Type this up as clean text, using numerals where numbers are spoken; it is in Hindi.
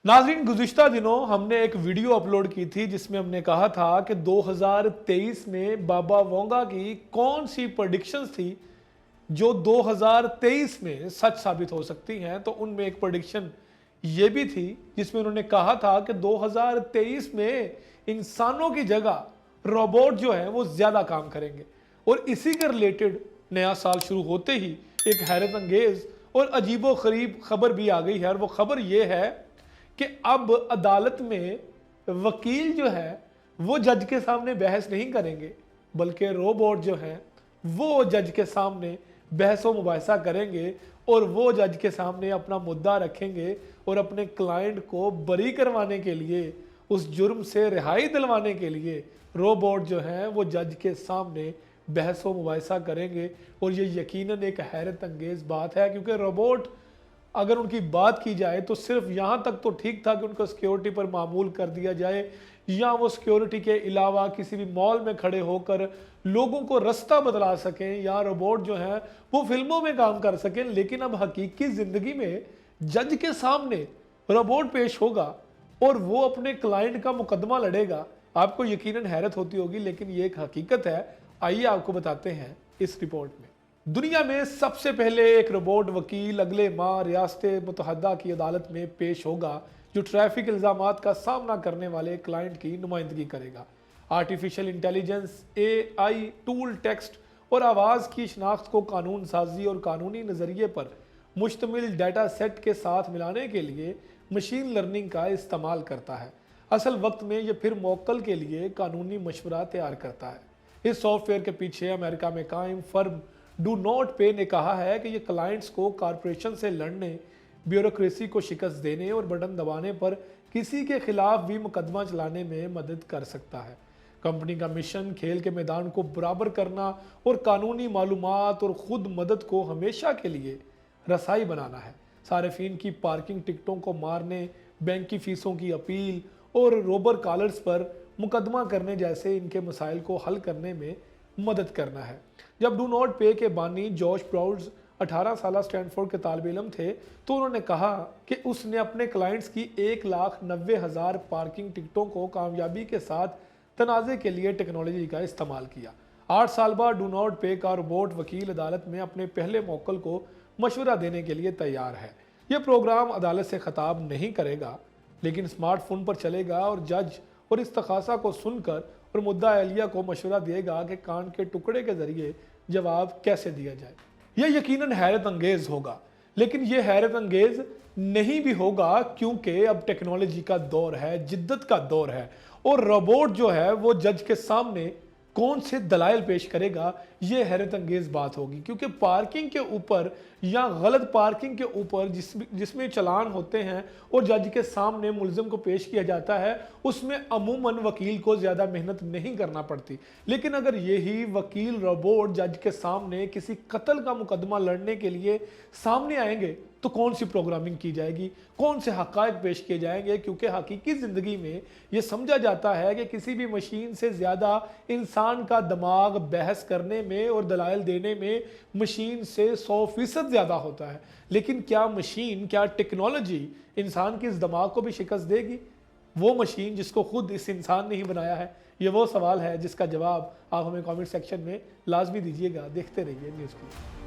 नाज़रीन, गुज़िश्ता दिनों हमने एक वीडियो अपलोड की थी जिसमें हमने कहा था कि 2023 में बाबा वोंगा की कौन सी प्रेडिक्शंस थी जो 2023 में सच साबित हो सकती हैं। तो उनमें एक प्रेडिक्शन ये भी थी जिसमें उन्होंने कहा था कि 2023 में इंसानों की जगह रोबोट जो है वो ज़्यादा काम करेंगे। और इसी के रिलेटेड नया साल शुरू होते ही एक हैरत अंगेज़ और अजीबो गरीब खबर भी आ गई है, और वो खबर ये है कि अब अदालत में वकील जो है वो जज के सामने बहस नहीं करेंगे, बल्कि रोबोट जो है वो जज के सामने बहस व मुबाहिसा करेंगे और वो जज के सामने अपना मुद्दा रखेंगे और अपने क्लाइंट को बरी करवाने के लिए, उस जुर्म से रिहाई दिलवाने के लिए रोबोट जो है वो जज के सामने बहस व मुबाहिसा करेंगे। और ये यकीनन एक हैरत अंगेज़ बात है, क्योंकि रोबोट अगर उनकी बात की जाए तो सिर्फ यहाँ तक तो ठीक था कि उनको सिक्योरिटी पर मामूल कर दिया जाए, या वो सिक्योरिटी के अलावा किसी भी मॉल में खड़े होकर लोगों को रास्ता बतला सकें, या रोबोट जो हैं वो फिल्मों में काम कर सकें। लेकिन अब हकीकी ज़िंदगी में जज के सामने रोबोट पेश होगा और वो अपने क्लाइंट का मुकदमा लड़ेगा। आपको यकीनन हैरत होती होगी, लेकिन ये एक हकीकत है। आइए आपको बताते हैं इस रिपोर्ट में। दुनिया में सबसे पहले एक रोबोट वकील अगले माह रियासत मुत्तहदा की अदालत में पेश होगा, जो ट्रैफिक इल्ज़ामात का सामना करने वाले क्लाइंट की नुमाइंदगी करेगा। Artificial intelligence AI tool text और आवाज़ की शनाख्त को कानून साजी और कानूनी नज़रिए पर मुश्तमिल डाटा सेट के साथ मिलाने के लिए मशीन लर्निंग का इस्तेमाल करता है। असल वक्त में ये फिर मौक्कल के लिए कानूनी मशवरा तैयार करता है। इस सॉफ्टवेयर के पीछे अमेरिका में कायम फर्म डू नॉट पे ने कहा है कि ये क्लाइंट्स को कॉरपोरेशन से लड़ने, ब्यूरोक्रेसी को शिकस्त देने और बटन दबाने पर किसी के खिलाफ भी मुकदमा चलाने में मदद कर सकता है। कंपनी का मिशन खेल के मैदान को बराबर करना और कानूनी मालूमात और खुद मदद को हमेशा के लिए रसाई बनाना है। सार्फिन की पार्किंग टिकटों को मारने, बैंक की फीसों की अपील और रोबर कॉलर्स पर मुकदमा करने जैसे इनके मसाइल को हल करने में मदद करना है। जब डू नॉट पे के बानी जॉश ब्राउड्स 18 साल स्टैनफोर्ड के तालिब इल्म थे, तो उन्होंने कहा कि उसने अपने क्लाइंट्स की 1,90,000 पार्किंग टिकटों को कामयाबी के साथ तनाज़े के लिए टेक्नोलॉजी का इस्तेमाल किया। 8 साल बाद डू नॉट पे का रोबोट वकील अदालत में अपने पहले मौक्कल को मशवरा देने के लिए तैयार है। यह प्रोग्राम अदालत से खिताब नहीं करेगा, लेकिन स्मार्टफोन पर चलेगा और जज और इस तकासा को सुनकर और मुद्दा अहलिया को मशवरा देगा कि कान के टुकड़े के जरिए जवाब कैसे दिया जाए। यह यकीनन हैरत अंगेज होगा, लेकिन यह हैरत अंगेज नहीं भी होगा, क्योंकि अब टेक्नोलॉजी का दौर है, जिद्दत का दौर है, और रोबोट जो है वो जज के सामने कौन से दलाइल पेश करेगा, ये हैरत अंगेज बात होगी। क्योंकि पार्किंग के ऊपर या गलत पार्किंग के ऊपर जिसमें चालान होते हैं और जज के सामने मुलजिम को पेश किया जाता है, उसमें अमूमन वकील को ज़्यादा मेहनत नहीं करना पड़ती। लेकिन अगर यही वकील रोबोट जज के सामने किसी कत्ल का मुकदमा लड़ने के लिए सामने आएंगे, तो कौन सी प्रोग्रामिंग की जाएगी, कौन से हक़ाइक़ पेश किए जाएंगे। क्योंकि हकीकी ज़िंदगी में ये समझा जाता है कि किसी भी मशीन से ज़्यादा इंसान का दिमाग बहस करने में और दलाइल देने में मशीन से 100% ज़्यादा होता है। लेकिन क्या मशीन, क्या टेक्नोलॉजी इंसान के इस दिमाग को भी शिकस्त देगी? वो मशीन जिसको खुद इस इंसान ने ही बनाया है? ये वो सवाल है जिसका जवाब आप हमें कमेंट सेक्शन में लाजमी दीजिएगा। देखते रहिए न्यूज़ क्लिप।